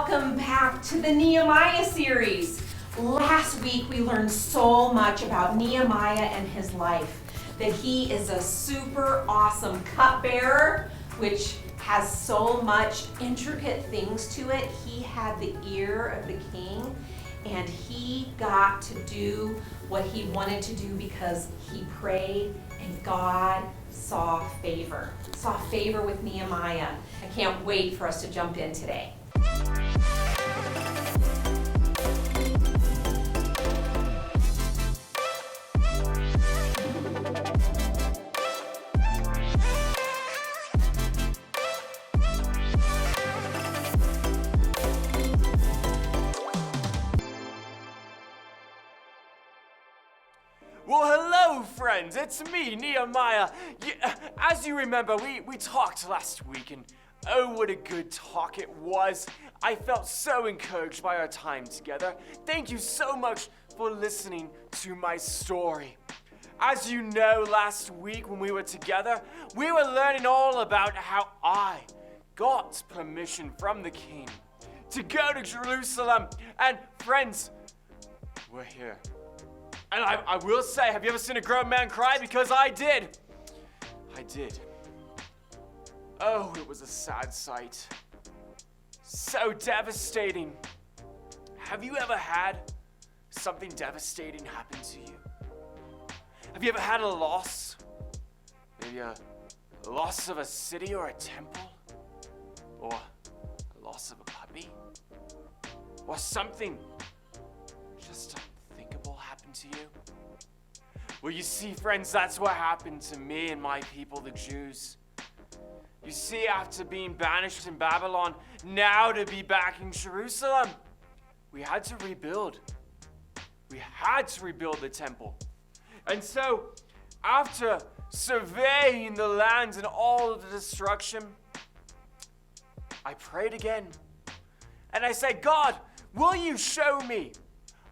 Welcome back to the Nehemiah series. Last week we learned so much about Nehemiah and his life, that he is a super awesome cupbearer, which has so much intricate things to it. He had the ear of the king, and he got to do what he wanted to do because he prayed and God saw favor with Nehemiah. I can't wait for us to jump in today. Well, hello, friends. It's me, Nehemiah. As you remember, we talked last week, and oh, what a good talk it was. I felt so encouraged by our time together. Thank you so much for listening to my story. As you know, last week when we were together, we were learning all about how I got permission from the king to go to Jerusalem. And friends, we're here. And I will say, have you ever seen a grown man cry? Because I did. I did. Oh, it was a sad sight. So devastating. Have you ever had something devastating happen to you? Have you ever had a loss? Maybe a loss of a city or a temple? Or a loss of a puppy? Or something just unthinkable happened to you? Well, you see, friends, that's what happened to me and my people, the Jews. You see, after being banished in Babylon, now to be back in Jerusalem, we had to rebuild. We had to rebuild the temple. And so, after surveying the land and all of the destruction, I prayed again. And I said, God, will you show me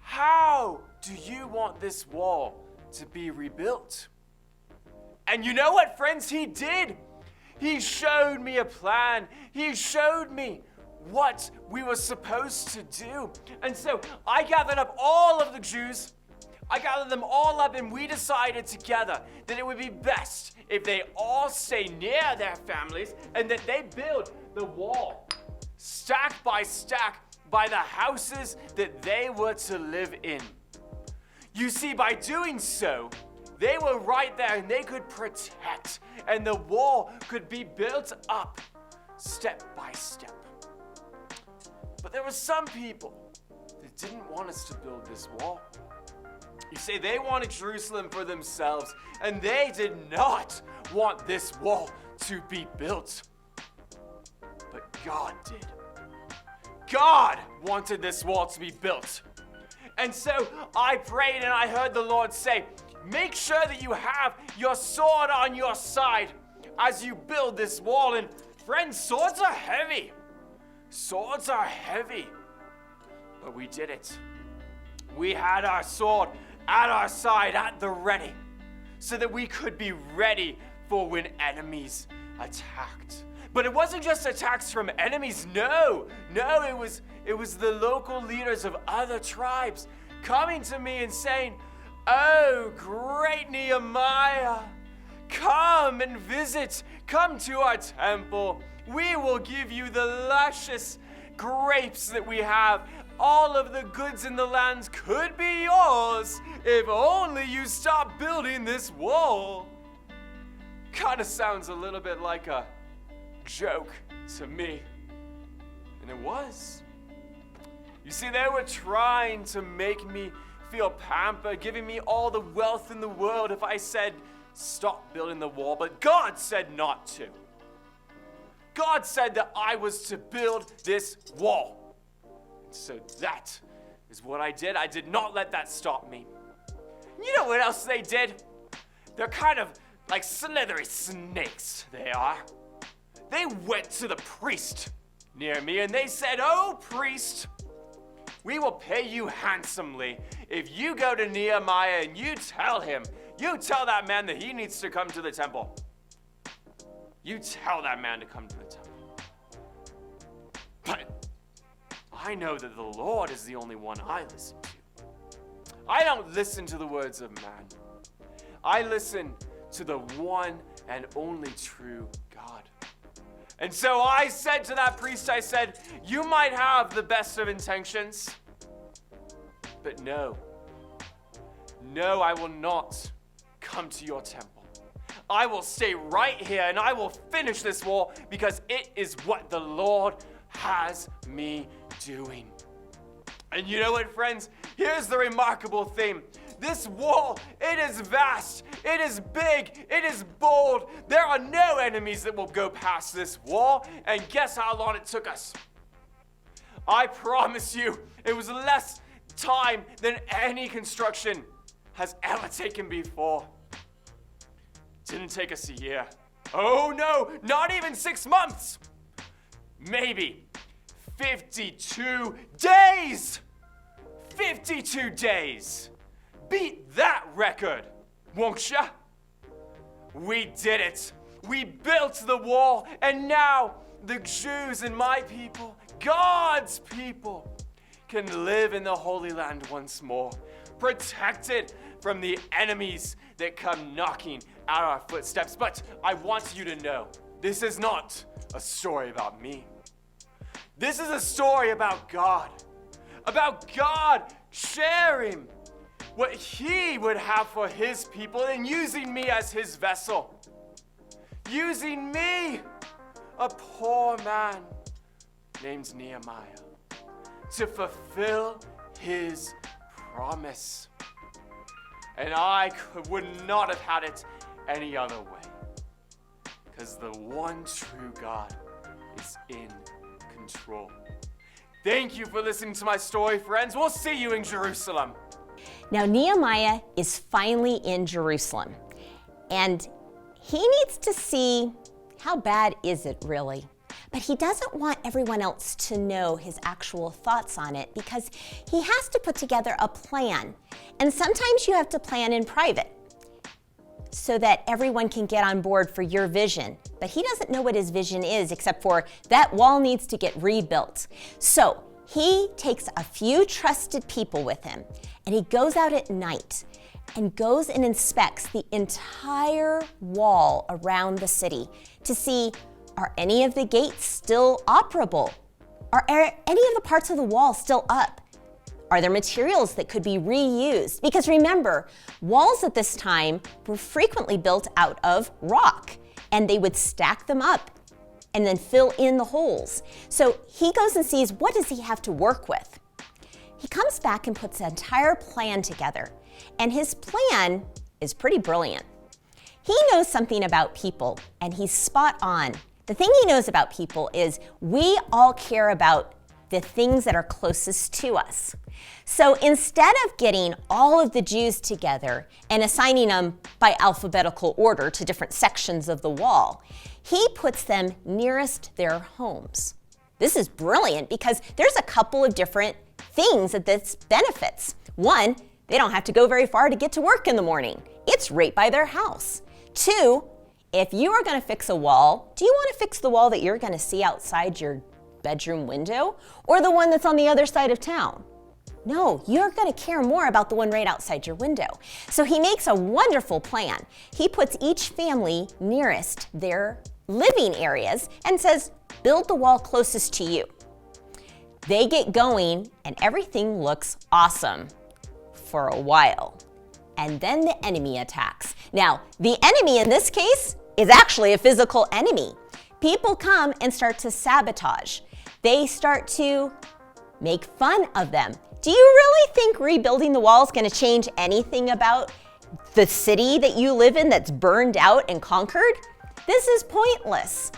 how do you want this wall to be rebuilt? And you know what, friends? He did. He showed me a plan. He showed me what we were supposed to do. And so I gathered up all of the Jews. I gathered them all up, and we decided together that it would be best if they all stay near their families and that they build the wall stack by stack by the houses that they were to live in. You see, by doing so, they were right there and they could protect, and the wall could be built up step by step. But there were some people that didn't want us to build this wall. You see, they wanted Jerusalem for themselves, and they did not want this wall to be built. But God did. God wanted this wall to be built. And so I prayed and I heard the Lord say, make sure that you have your sword on your side as you build this wall. And friends, swords are heavy. Swords are heavy. But we did it. We had our sword at our side, at the ready, so that we could be ready for when enemies attacked. But it wasn't just attacks from enemies. No, it was the local leaders of other tribes coming to me and saying, oh, great Nehemiah, come and visit. Come to our temple. We will give you the luscious grapes that we have. All of the goods in the land could be yours if only you stop building this wall. Kind of sounds a little bit like a joke to me. And it was. You see, they were trying to make me feel pampered, giving me all the wealth in the world if I said, stop building the wall. But God said not to. God said that I was to build this wall. And so that is what I did. I did not let that stop me. You know what else they did? They're kind of like slithery snakes, they are. They went to the priest near me and they said, oh, priest, we will pay you handsomely if you go to Nehemiah and you tell that man that he needs to come to the temple. You tell that man to come to the temple. But I know that the Lord is the only one I listen to. I don't listen to the words of man. I listen to the one and only true God. And so I said to that priest, I said, you might have the best of intentions, but no, I will not come to your temple. I will stay right here and I will finish this wall because it is what the Lord has me doing. And you know what, friends? Here's the remarkable thing. This wall, it is vast, it is big, it is bold. There are no enemies that will go past this wall. And guess how long it took us? I promise you, it was less time than any construction has ever taken before. Didn't take us a year. Oh no, not even 6 months. Maybe 52 days. 52 days. Beat that record, won't ya? We did it. We built the wall, and now the Jews and my people, God's people, can live in the Holy Land once more, protected from the enemies that come knocking at our footsteps. But I want you to know, this is not a story about me. This is a story about God sharing what He would have for His people and using me as His vessel. Using me, a poor man named Nehemiah, to fulfill His promise. And I would not have had it any other way, because the one true God is in control. Thank you for listening to my story, friends. We'll see you in Jerusalem. Now, Nehemiah is finally in Jerusalem, and he needs to see how bad is it really. But he doesn't want everyone else to know his actual thoughts on it because he has to put together a plan. And sometimes you have to plan in private so that everyone can get on board for your vision. But he doesn't know what his vision is except for that wall needs to get rebuilt. So he takes a few trusted people with him and he goes out at night and goes and inspects the entire wall around the city to see, are any of the gates still operable? Are any of the parts of the wall still up? Are there materials that could be reused? Because remember, walls at this time were frequently built out of rock, and they would stack them up and then fill in the holes. So he goes and sees, what does he have to work with? He comes back and puts an entire plan together, and his plan is pretty brilliant. He knows something about people, and he's spot on. The thing he knows about people is we all care about the things that are closest to us. So instead of getting all of the Jews together and assigning them by alphabetical order to different sections of the wall, he puts them nearest their homes. This is brilliant because there's a couple of different things that this benefits. One, they don't have to go very far to get to work in the morning. It's right by their house. Two, if you are going to fix a wall, do you want to fix the wall that you're going to see outside your bedroom window or the one that's on the other side of town? No, you're going to care more about the one right outside your window. So he makes a wonderful plan. He puts each family nearest their living areas and says, build the wall closest to you. They get going and everything looks awesome for a while. And then the enemy attacks. Now, the enemy in this case is actually a physical enemy. People come and start to sabotage. They start to make fun of them. Do you really think rebuilding the wall is going to change anything about the city that you live in that's burned out and conquered? This is pointless.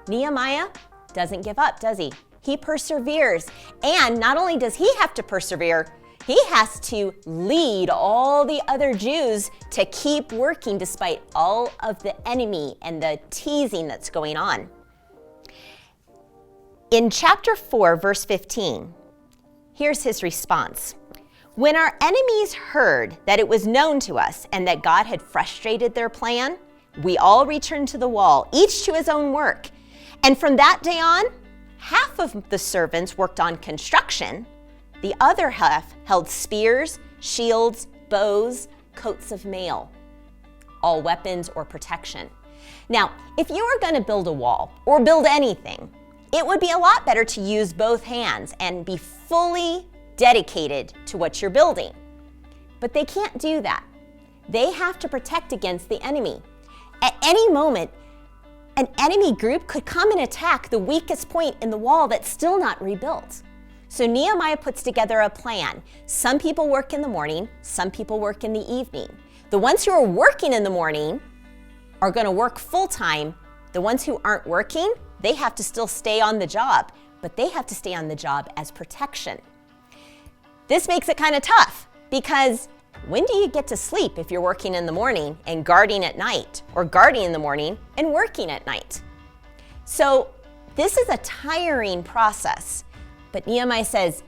Nehemiah doesn't give up, does he? He perseveres. And not only does he have to persevere, he has to lead all the other Jews to keep working despite all of the enemy and the teasing that's going on. In chapter 4, verse 15, here's his response. When our enemies heard that it was known to us and that God had frustrated their plan, we all returned to the wall, each to his own work. And from that day on, Half of the servants worked on construction. The other half held spears, shields, bows, coats of mail, all weapons or protection. Now, if you were going to build a wall or build anything, it would be a lot better to use both hands and be fully dedicated to what you're building. But they can't do that. They have to protect against the enemy. At any moment, an enemy group could come and attack the weakest point in the wall that's still not rebuilt. So Nehemiah puts together a plan. Some people work in the morning, some people work in the evening. The ones who are working in the morning are going to work full-time. The ones who aren't working, they have to still stay on the job, but they have to stay on the job as protection. This makes it kind of tough because when do you get to sleep if you're working in the morning and guarding at night, or guarding in the morning and working at night? So this is a tiring process, but Nehemiah says,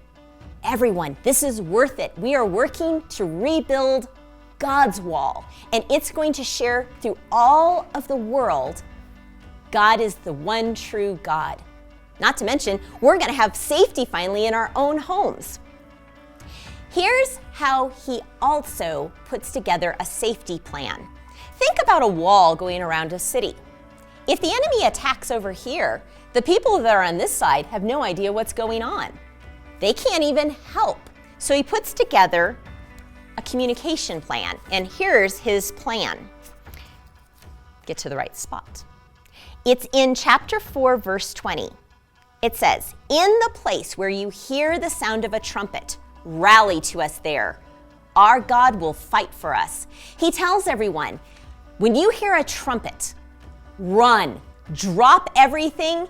everyone, this is worth it. We are working to rebuild God's wall, and it's going to share through all of the world. God is the one true God. Not to mention, we're going to have safety finally in our own homes. Here's how he also puts together a safety plan. Think about a wall going around a city. If the enemy attacks over here, the people that are on this side have no idea what's going on. They can't even help. So he puts together a communication plan, and here's his plan. Get to the right spot. It's in chapter 4, verse 20. It says, "In the place where you hear the sound of a trumpet, rally to us there. Our God will fight for us." He tells everyone, when you hear a trumpet, run, drop everything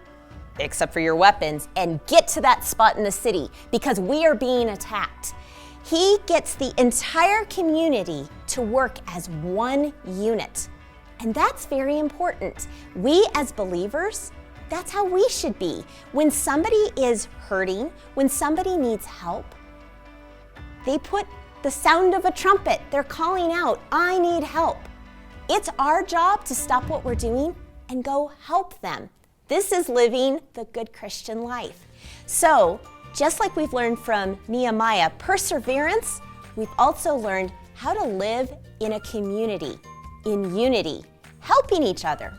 except for your weapons, and get to that spot in the city because we are being attacked. He gets the entire community to work as one unit. And that's very important. We as believers, that's how we should be. When somebody is hurting, when somebody needs help, they put the sound of a trumpet. They're calling out, I need help. It's our job to stop what we're doing and go help them. This is living the good Christian life. So, just like we've learned from Nehemiah, perseverance, we've also learned how to live in a community, in unity, helping each other.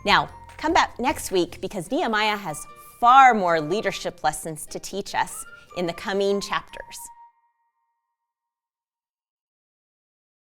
Now, come back next week because Nehemiah has far more leadership lessons to teach us in the coming chapters.